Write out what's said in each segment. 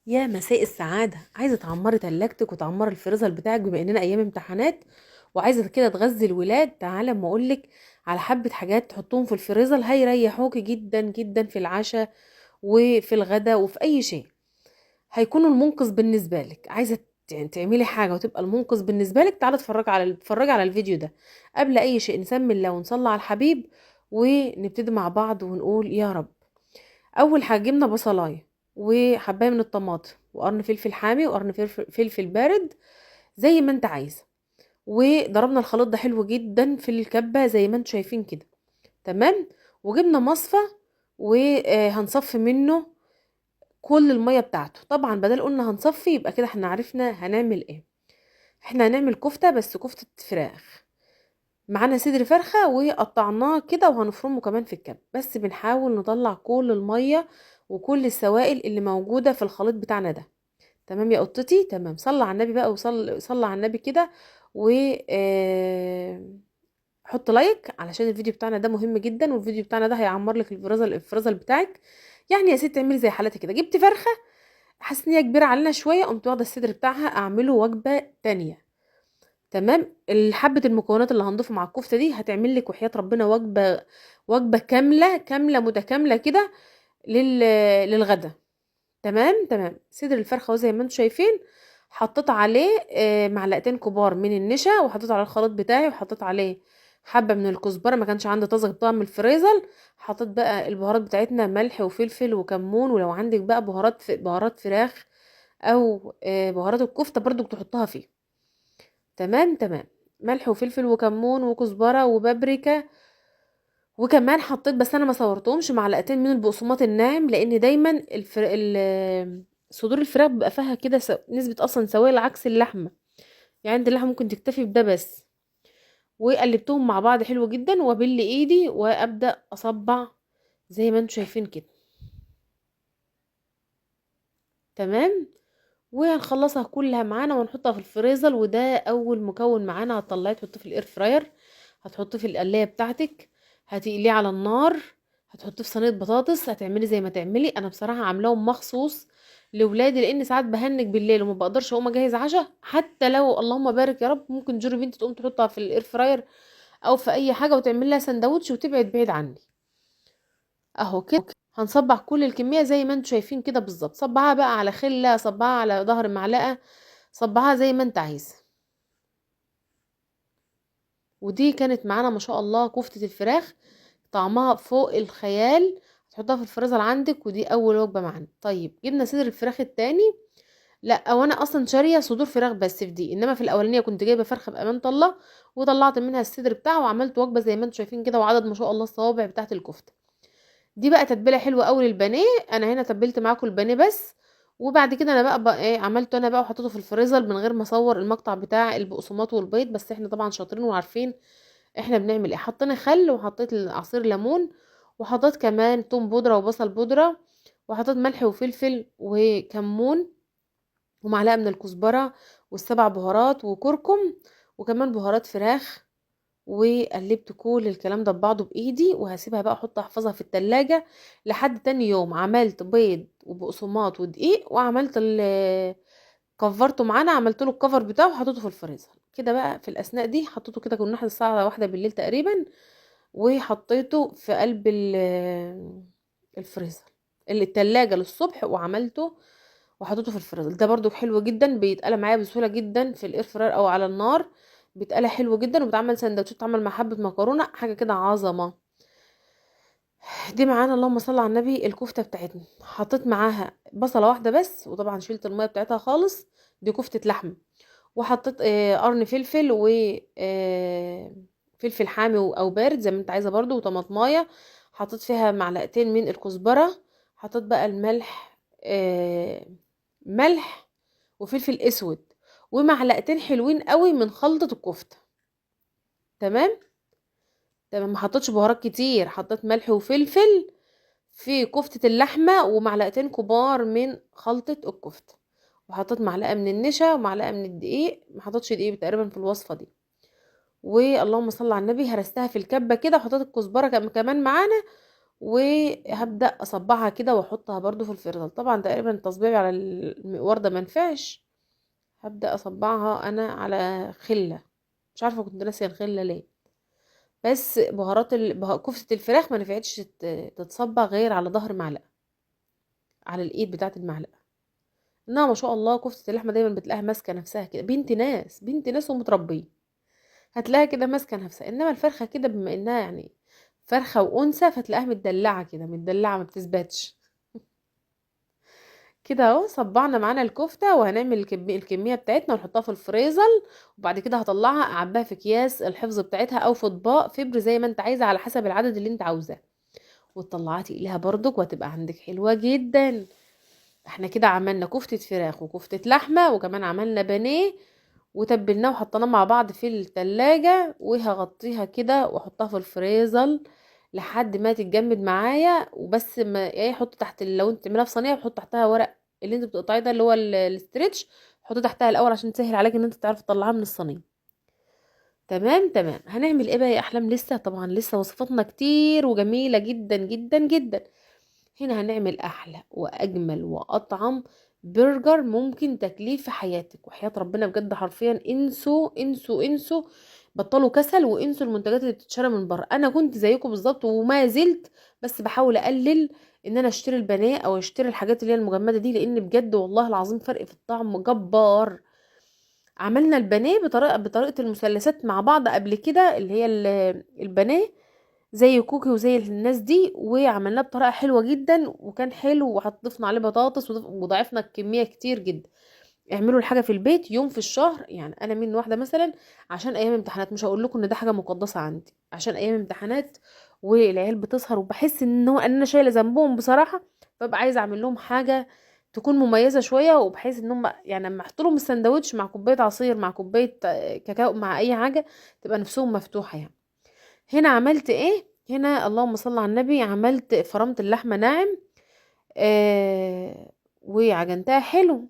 يا مساء السعادة، عايزة تعمري تلاجتك وتعمري الفريزر بتاعك بما اننا ايام امتحانات، وعايزة كده تغذي الولاد. تعالى اما اقولك على حبة حاجات تحطهم في الفريزر هيريحوكي جدا جدا في العشاء وفي الغداء وفي اي شيء. هيكونوا المنقذ بالنسبة لك. عايزة يعني تعملي حاجة وتبقى المنقذ بالنسبة لك، تعالى اتفرجي على الفيديو ده. قبل اي شيء نسمي الله ونصلي على الحبيب ونبتدي مع بعض ونقول يا رب. اول حاجه جبنا بصلايه وحبايه من الطماطم وقرن فلفل حامي وقرن فلفل بارد زي ما انت عايزه، وضربنا الخليط ده حلو جدا في الكبه زي ما انتم شايفين كده. تمام. وجبنا مصفى وهنصفي منه كل الميه بتاعته. طبعا بدل قلنا هنصفي يبقى كده احنا عرفنا هنعمل ايه. احنا هنعمل كفته، بس كفته فراخ. معانا صدر فرخة وقطعناه كده وهنفرمه كمان في الكب، بس بنحاول نطلع كل المية وكل السوائل اللي موجودة في الخليط بتاعنا ده. تمام يا قطتي؟ تمام. صلى على النبي بقى، صلى على النبي كده. و حط لايك علشان الفيديو بتاعنا ده مهم جدا، والفيديو بتاعنا ده هيعمر لك الفريزر بتاعك. يعني يا ست اعملي زي حالتي كده، جبت فرخة حاسه ان هي كبيره علينا شويه، قمت واخده الصدر بتاعها اعمله وجبه تانية. تمام. حبة المكونات اللي هنضيفها مع الكفتة دي هتعمل لك وحياة ربنا وجبة كاملة كاملة متكاملة كده لل... للغدا. تمام تمام. صدر الفرخة وزي ما انتم شايفين حطيت عليه معلقتين كبار من النشا، وحطيت على الخليط بتاعي، وحطيت عليه حبة من الكزبرة، ما كانش عندي طازة جبتها من الفريزر. حطيت بقى البهارات بتاعتنا، ملح وفلفل وكمون، ولو عندك بقى بهارات فراخ او بهارات الكفتة برضو تحطها فيه. تمام تمام. ملح وفلفل وكمون وكزبرة وبابريكا. وكمان حطيت، بس انا ما صورتهمش، معلقتين من البقسماط الناعم، لان دايما صدور الفراخ بيبقى فيها كده نسبة اصلا سوائل عكس اللحمة. يعني عند اللحمة ممكن تكتفي بده بس. وقلبتهم مع بعض حلو جدا، وابل ايدي وابدأ اصبع زي ما انتم شايفين كده. تمام. وهنخلصها كلها معانا ونحطها في الفريزر. وده اول مكون معانا، هتطلعيه تحطيه في الاير فراير، هتحطيه في القلايه بتاعتك، هتقليه على النار، هتحطيه في صينيه بطاطس. هتعملي زي ما تعملي. انا بصراحه عاملاهم مخصوص لاولادي، لان ساعات بهنج بالليل وما بقدرش اقوم اجهز عشاء. حتى لو اللهم بارك يا رب ممكن جوري بنتي تقوم تحطها في الاير فراير او في اي حاجه وتعمل لها سندوتش وتبعد بعيد عني. اهو كده. هنصبع كل الكميه زي ما انتم شايفين كده بالظبط. صبعها بقى على خله، صبعها على ظهر معلقه، صبعها زي ما انت عايز. ودي كانت معانا ما شاء الله كفتة الفراخ، طعمها فوق الخيال. تحطها في الفريزر عندك، ودي اول وجبة معانا. طيب جبنا صدر الفراخ التاني. لا، وانا اصلا شاريه صدور فراخ بس في دي، انما في الاولانيه كنت جايبه فرخه بامانه الله، وطلعت منها الصدر بتاعه وعملت وجبه زي ما انتم شايفين كده، وعدد ما شاء الله الصوابع بتاعت الكفته. دي بقى تتبيله حلوه قوي للبانيه. انا هنا تبلت معاكم البانيه بس. وبعد كده انا بقى ايه عملته انا بقى وحطيته في الفريزر من غير ما اصور المقطع بتاع البقسماط والبيض. بس احنا طبعا شاطرين وعارفين احنا بنعمل ايه. حطينا خل، وحطيت عصير ليمون، وحطيت كمان توم بودره وبصل بودره، وحطيت ملح وفلفل وكمون، ومعلقه من الكزبره، والسبع بهارات وكركم، وكمان بهارات فراخ. وقلبت كل الكلام ده ببعضه بايدي، وهسيبها بقى احفظها في التلاجة لحد تاني يوم. عملت بيض وبقسماط ودقيق، وعملت كفرته معانا، عملت له الكفر بتاعه وحطيته في الفريزر كده. بقى في الاثناء دي حطيته كده، كنا لحد الساعه 1 بالليل تقريبا، وحطيته في قلب الفريزر التلاجة للصبح، وعملته وحطيته في الفريزر. ده برضو حلو جدا، بيتقلى معايا بسهولة جدا في الاير فراير او على النار. بيتقلى حلو جدا، وبتعمل سندوتشات، تعمل مع حبة مكرونة، حاجة كده عظمة. دي معانا اللهم صل على النبي الكفتة بتاعتنا. حطيت معاها بصلة واحدة بس، وطبعا شلت المية بتاعتها خالص. دي كفتة لحم. وحطيت قرن فلفل و فلفل حامي او بارد زي ما انت عايزه برضو، وطماطمايه. حطيت فيها معلقتين من الكزبره. حطيت بقى الملح، ملح وفلفل اسود، ومعلقتين حلوين قوي من خلطه الكفته. تمام تمام. ما حطيتش بهارات كتير، حطيت ملح وفلفل في كفتة اللحمة، ومعلقتين كبار من خلطة الكفتة. وحطيت معلقة من النشا ومعلقة من الدقيق، ما حطيتش دقيق تقريبا في الوصفة دي. واللهم صل على النبي هرستها في الكبة كده، وحطيت الكزبرة كمان معانا. وهبدأ اصبعها كده واحطها برضو في الفريزر. طبعا تقريبا التصبيع على المقور ده منفعش، هبدأ اصبعها انا على خلة. مش عارفة كنت ناسية الخلة ليه. بس بهارات كفتة الفراخ ما نفعتش تتصبع غير على ظهر معلقة، على الايد بتاعة المعلقة. انها ما شاء الله كفتة اللحمة دايما بتلاقيها ماسكة نفسها كده، بنت ناس بنت ناس ومتربية، هتلاقيها كده ماسكة نفسها. انما الفرخة كده بما انها يعني فرخة وانثى فتلاقيها متدلعة كده، متدلعة ما بتثبتش. كده اهو صبعنا معانا الكفتة، وهنعمل الكمية بتاعتنا ونحطها في الفريزر. وبعد كده هطلعها اعبيها في اكياس الحفظ بتاعتها او في اطباق فبر زي ما انت عايزة، على حسب العدد اللي انت عاوزاه. وتطلعها تقليها برضك وهتبقى عندك حلوة جدا. احنا كده عملنا كفتة فراخ وكفتة لحمة وكمان عملنا بانيه، وتبلناه وحطيناه مع بعض في التلاجة. وهغطيها كده واحطها في الفريزر لحد ما تتجمد معايا. وبس ما ايه، حط تحت لو انت تعملها في صينيه حط تحتها ورق اللي انت بتقطعيه ده اللي هو الاسترتش، حطه تحتها الاول عشان تسهل عليك ان انت تعرف تطلعها من الصينيه. تمام تمام. هنعمل ايه بقى يا احلام؟ لسه طبعا لسه وصفاتنا كتير وجميله جدا جدا جدا. هنا هنعمل احلى واجمل واطعم برجر ممكن تاكليه في حياتك، وحياة ربنا بجد حرفيا انسوا انسوا انسوا، بطلوا كسل وانسوا المنتجات اللي بتتشرى من بره. انا كنت زيكم بالظبط وما زلت، بس بحاول اقلل ان انا اشتري البانيه او اشتري الحاجات اللي هي المجمده دي، لان بجد والله العظيم فرق في الطعم جبار. عملنا البانيه بطريقه المثلثات مع بعض قبل كده، اللي هي البانيه زي كوكي وزي الناس دي، وعملناه بطريقه حلوه جدا وكان حلو، وضفنا عليه بطاطس وضعفنا الكميه كتير جدا. اعملوا الحاجه في البيت يوم في الشهر. يعني انا من واحده مثلا عشان ايام امتحانات، مش هقول لكم ان ده حاجه مقدسه عندي، عشان ايام امتحانات والعيال بتسهر وبحس ان هو ان انا شايله ذنبهم بصراحه، ببقى عايزه اعمل لهم حاجه تكون مميزه شويه، وبحيث ان هم يعني لما احط لهم السندوتش مع كوبايه عصير مع كوبايه كاكاو مع اي حاجه تبقى نفسهم مفتوحه يعني. هنا عملت ايه؟ هنا اللهم صل على النبي، عملت فرمت اللحمه ناعم وعجنتها حلو.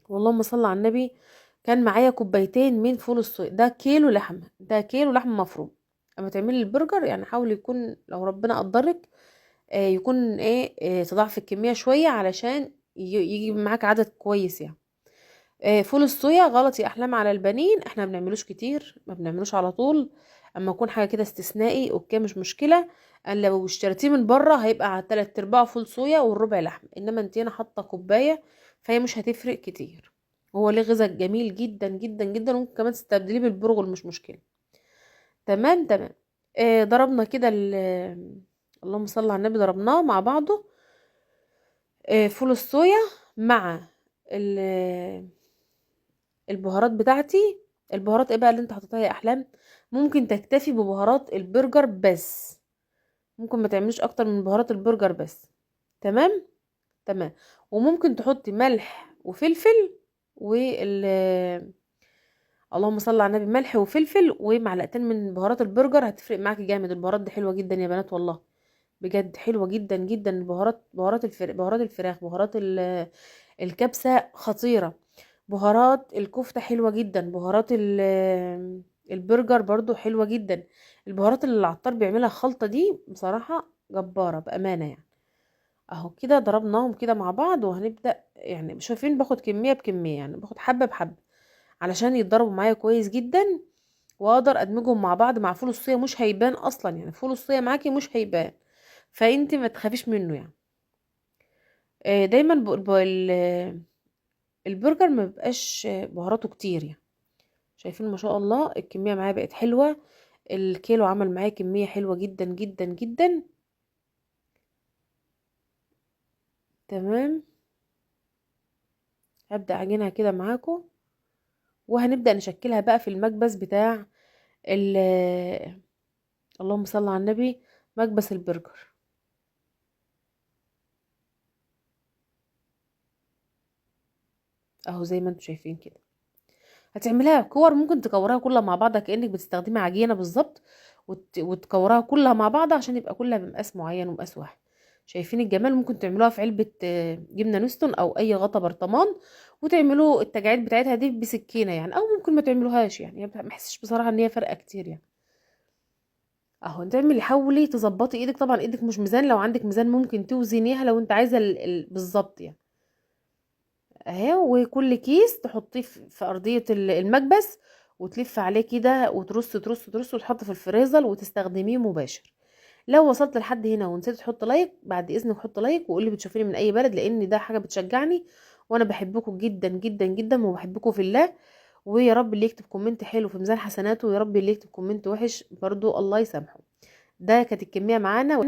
واللهم صل على النبي. كان معايا كوبايتين من فول الصويا، ده كيلو لحمه، ده كيلو لحمه مفروم. اما تعملي البرجر يعني حاول يكون لو ربنا قدرك يكون ايه تضاعف الكميه شويه علشان يجي معاك عدد كويس يعني. فول الصويا غلط يا احلام على البنين، احنا ما بنعملوش كتير، ما بنعملوش على طول. اما يكون حاجه كده استثنائي اوكي مش مشكله. انا لو اشتريتيه من بره هيبقى على 3/4 فول صويا والربع لحم، انما انت هنا حاطه كوبايه فهي مش هتفرق كتير. هو ليه غذاء جميل جدا جدا جدا، وممكن كمان تستبدليه بالبرغل مش مشكله. تمام تمام. ضربنا كده اللهم صل على النبي، ضربناه مع بعضه. فول الصويا مع البهارات بتاعتي. البهارات ايه بقى اللي انت حطيتها يا احلام؟ ممكن تكتفي ببهارات البرجر بس، ممكن ما تعمليش اكتر من بهارات البرجر بس. تمام تمام. وممكن تحطي ملح وفلفل وال اللهم صل على النبي، ملح وفلفل ومعلقتين من بهارات البرجر، هتفرق معاكي جامد. البهارات دي حلوه جدا يا بنات والله، بجد حلوه جدا جدا. البهارات بهارات الفراخ، بهارات الكبسه خطيره، بهارات الكفتة حلوة جدا، بهارات البرجر برضو حلوة جدا. البهارات اللي العطار بيعملها خلطة دي بصراحة جبارة بأمانة يعني. اهو كده ضربناهم كده مع بعض، وهنبدأ يعني شايفين باخد كمية بكمية، يعني باخد حبة بحبة علشان يتضربوا معايا كويس جدا، واقدر ادمجهم مع بعض. مع فول الصويا مش هيبان اصلا، يعني فول الصويا معاكي مش هيبان، فانت ما تخافيش منه يعني. دايما البرجر ما بيبقاش بهاراته كتير يعني. شايفين ما شاء الله الكمية معايا بقت حلوة، الكيلو عمل معايا كمية حلوة جدا جدا جدا. تمام. هبدأ اعجنها كده معاكم، وهنبدأ نشكلها بقى في المكبس بتاع ال اللهم صل على النبي، مكبس البرجر. اهو زي ما انتم شايفين كده. هتعمليها كور، ممكن تكورها كلها مع بعضها كأنك بتستخدمي عجينة بالظبط، وتكورها كلها مع بعض عشان يبقى كلها بمقاس معين ومقاس واحد. شايفين الجمال؟ ممكن تعملوها في علبة جبنة نستون او اي غطا برطمان، وتعملوا التجاعيد بتاعتها دي بسكينة يعني، او ممكن ما تعملوهاش يعني، ما بحسش بصراحة ان هي فرقة كتير يعني. اهو تعملي، حاولي تظبطي ايدك، طبعا ايدك مش ميزان، لو عندك ميزان ممكن توزنيها لو انت عايزه بالظبط يعني. اهي، وكل كيس تحطيه في ارضيه المكبس، وتلف عليه كده وترص ترص ترص، وتحط في الفريزر وتستخدميه مباشر. لو وصلت لحد هنا ونسيت تحط لايك، بعد اذنك حط لايك وقولي بتشوفيني من اي بلد، لان ده حاجه بتشجعني، وانا بحبكم جدا جدا جدا وبحبكم في الله. ويا رب اللي يكتب كومنت حلو في ميزان حسناته، ويا رب اللي يكتب كومنت وحش برضو الله يسامحه. ده كانت الكميه معانا.